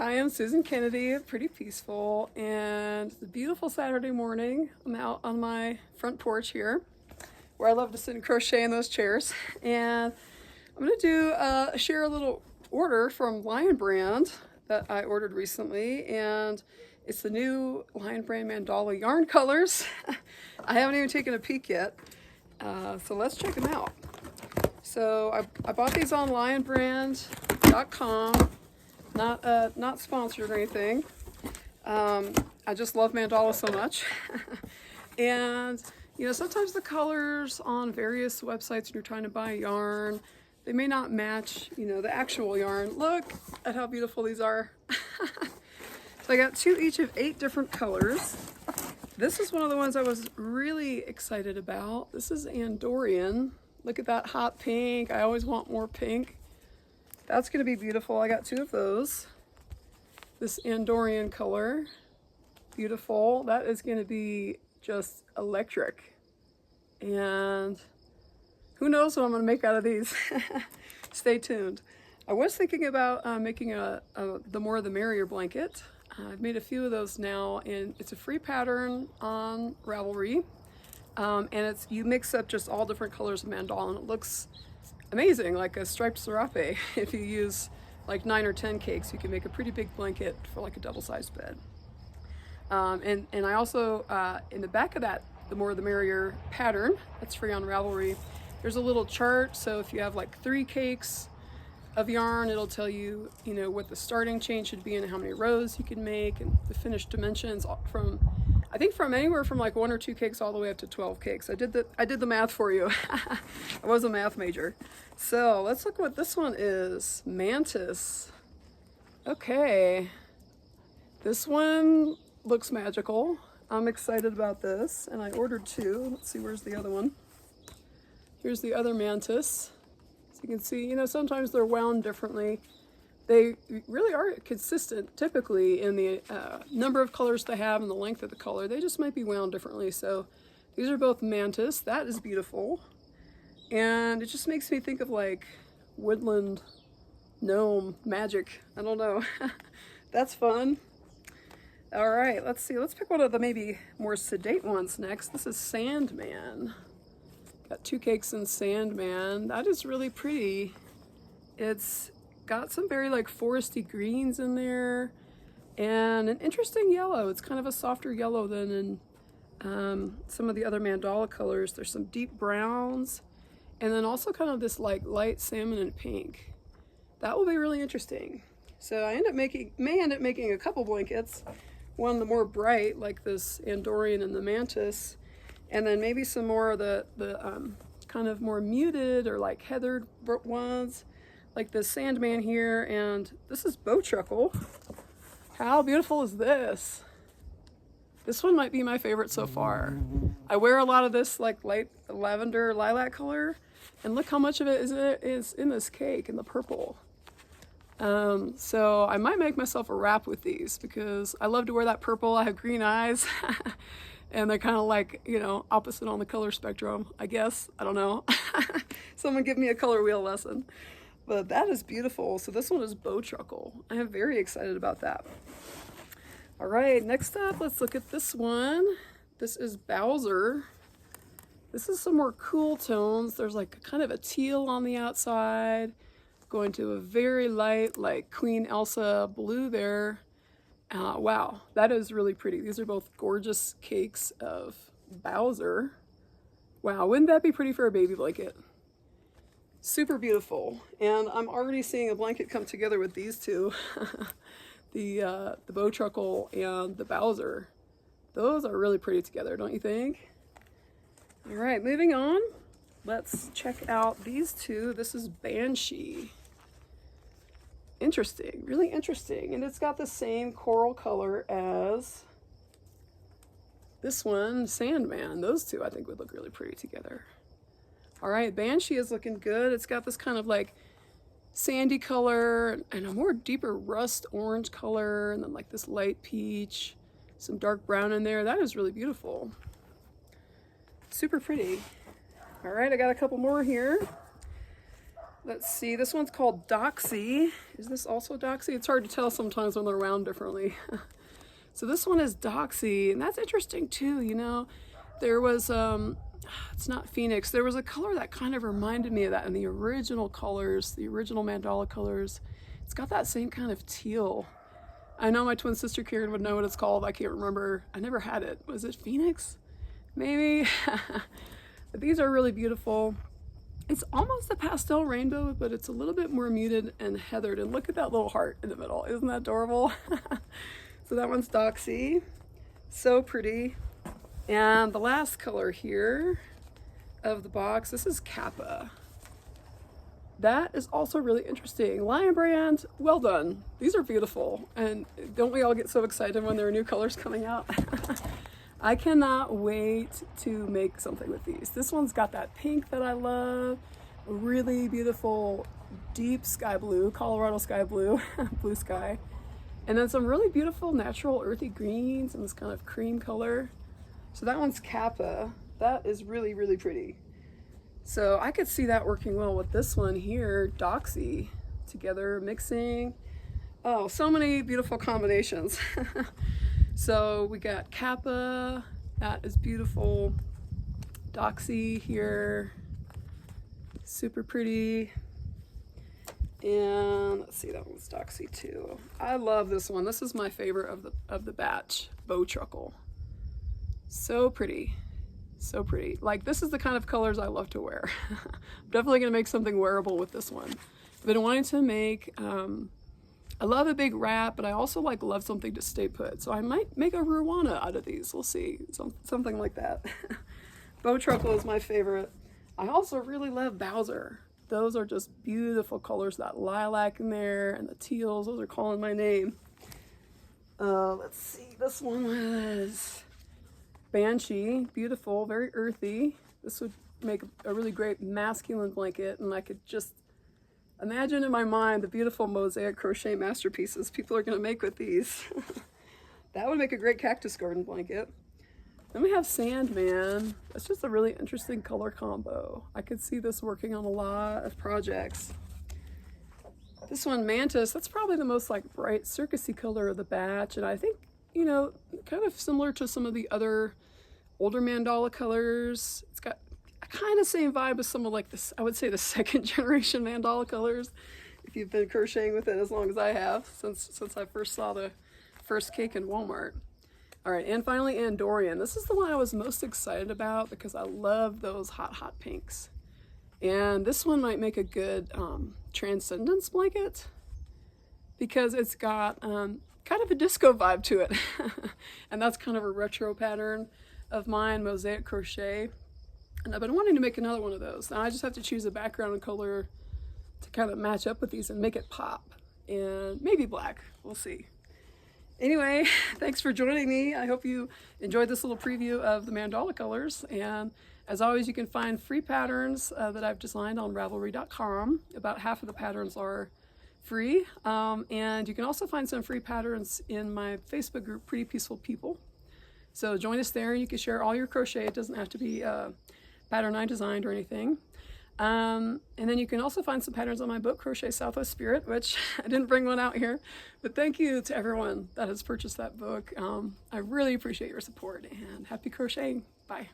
Hi, I'm Susan Kennedy at Pretty Peaceful, and it's a beautiful Saturday morning. I'm out on my front porch here, where I love to sit and crochet in those chairs. And I'm going to share a little order from Lion Brand that I ordered recently, and it's the new Lion Brand Mandala yarn colors. I haven't even taken a peek yet, so let's check them out. So I bought these on lionbrand.com. Not sponsored or anything. I just love mandala so much. And sometimes the colors on various websites when you're trying to buy yarn, they may not match the actual yarn. Look at how beautiful these are. So I got two each of 8 different colors. This is one of the ones I was really excited about. This is Andorian. Look at that hot pink. I always want more pink. That's going to be beautiful. I got 2 of those. This Andorian color, beautiful. That is going to be just electric. And who knows what I'm going to make out of these. Stay tuned. I was thinking about making the more the merrier blanket. I've made a few of those now, and it's a free pattern on Ravelry. And you mix up just all different colors of mandala, and it looks amazing, like a striped serape. If you use like 9 or 10 cakes, you can make a pretty big blanket for like a double-sized bed. And I also, in the back of that, the more the merrier pattern, that's free on Ravelry, there's a little chart. So if you have like 3 cakes of yarn, it'll tell you, what the starting chain should be and how many rows you can make, and the finished dimensions from, I think from anywhere from like 1 or 2 cakes all the way up to 12 cakes. I did the math for you. I was a math major. So let's look what this one is. Mantis. Okay. This one looks magical. I'm excited about this, and I ordered 2. Let's see, where's the other one? Here's the other mantis. So you can see, sometimes they're wound differently. They really are consistent typically in the number of colors they have and the length of the color. They just might be wound differently. So these are both mantis. That is beautiful. And it just makes me think of like woodland gnome magic. I don't know. That's fun. All right, let's see. Let's pick one of the maybe more sedate ones next. This is Sandman. Got 2 cakes in Sandman. That is really pretty. It's got some very like foresty greens in there and an interesting yellow. It's kind of a softer yellow than in some of the other mandala colors. There's some deep browns and then also kind of this like light salmon and pink. That will be really interesting. So I may end up making a couple blankets. One the more bright, like this Andorian and the mantis, and then maybe some more of the kind of more muted or like heathered ones, like the Sandman here, and this is Bowtruckle. How beautiful is this? This one might be my favorite so far. I wear a lot of this like light lavender lilac color, and look how much of it is in this cake in the purple. So I might make myself a wrap with these because I love to wear that purple. I have green eyes. And they're kind of like, opposite on the color spectrum, I guess. I don't know. Someone give me a color wheel lesson. But that is beautiful. So this one is Bowtruckle. I am very excited about that. All right, next up, let's look at this one. This is Bowser. This is some more cool tones. There's like kind of a teal on the outside, going to a very light, like Queen Elsa blue there. Wow, that is really pretty. These are both gorgeous cakes of Bowser. Wow, wouldn't that be pretty for a baby blanket? Super beautiful. And I'm already seeing a blanket come together with these two. the Bowtruckle and the Bowser. Those are really pretty together, don't you think? All right, moving on. Let's check out these 2. This is Banshee. Interesting, really interesting. And it's got the same coral color as this one, Sandman. Those 2 I think would look really pretty together. All right, Banshee is looking good. It's got this kind of like sandy color and a more deeper rust orange color, and then like this light peach, some dark brown in there. That is really beautiful. Super pretty. All right, I got a couple more here. Let's see, this one's called Doxy. Is this also Doxy? It's hard to tell sometimes when they're wound differently. So this one is Doxy, and that's interesting too, you know. There was, it's not Phoenix, there was a color that kind of reminded me of that in the original colors, the original mandala colors. It's got that same kind of teal. I know my twin sister Karen would know what it's called. I can't remember. I never had it. Was it Phoenix? Maybe. But these are really beautiful. It's almost a pastel rainbow, but it's a little bit more muted and heathered. And look at that little heart in the middle. Isn't that adorable? So that one's Doxy. So pretty. And the last color here of the box, this is Kappa. That is also really interesting. Lion Brand, well done. These are beautiful. And don't we all get so excited when there are new colors coming out? I cannot wait to make something with these. This one's got that pink that I love. Really beautiful deep sky blue, Colorado sky blue, blue sky. And then some really beautiful natural earthy greens and this kind of cream color. So that one's Kappa. That is really, really pretty. So I could see that working well with this one here, Doxy, together mixing. Oh, so many beautiful combinations. So we got Kappa, that is beautiful. Doxy here, super pretty. And let's see, that one's Doxy too. I love this one. This is my favorite of the batch, Bow Truckle. So pretty, so pretty. Like, this is the kind of colors I love to wear. I'm definitely gonna make something wearable with this one. I've been wanting to make, I love a big wrap, but I also love something to stay put. So I might make a Ruana out of these. We'll see, something like that. Bow Truckle is my favorite. I also really love Bowser. Those are just beautiful colors, that lilac in there and the teals, those are calling my name. Let's see, this one was Banshee, beautiful, very earthy. This would make a really great masculine blanket, and I could just imagine in my mind the beautiful mosaic crochet masterpieces people are gonna make with these. That would make a great cactus garden blanket. Then we have Sandman. That's just a really interesting color combo. I could see this working on a lot of projects. This one, Mantis, that's probably the most bright circusy color of the batch, and I think, you know, kind of similar to some of the other older mandala colors. It's got kind of same vibe as some of this, I would say the second generation mandala colors, if you've been crocheting with it as long as I have, since I first saw the first cake in Walmart. All right, and finally Andorian. This is the one I was most excited about because I love those hot pinks. And this one might make a good transcendence blanket because it's got kind of a disco vibe to it. And that's kind of a retro pattern of mine, mosaic crochet. And I've been wanting to make another one of those. Now I just have to choose a background color to kind of match up with these and make it pop. And maybe black, we'll see. Anyway, thanks for joining me. I hope you enjoyed this little preview of the mandala colors. And as always, you can find free patterns that I've designed on Ravelry.com. About half of the patterns are free. And you can also find some free patterns in my Facebook group, Pretty Peaceful People. So join us there. You can share all your crochet. It doesn't have to be pattern I designed or anything. And then you can also find some patterns on my book, Crochet Southwest Spirit, which I didn't bring one out here, but thank you to everyone that has purchased that book. I really appreciate your support, and happy crocheting. Bye.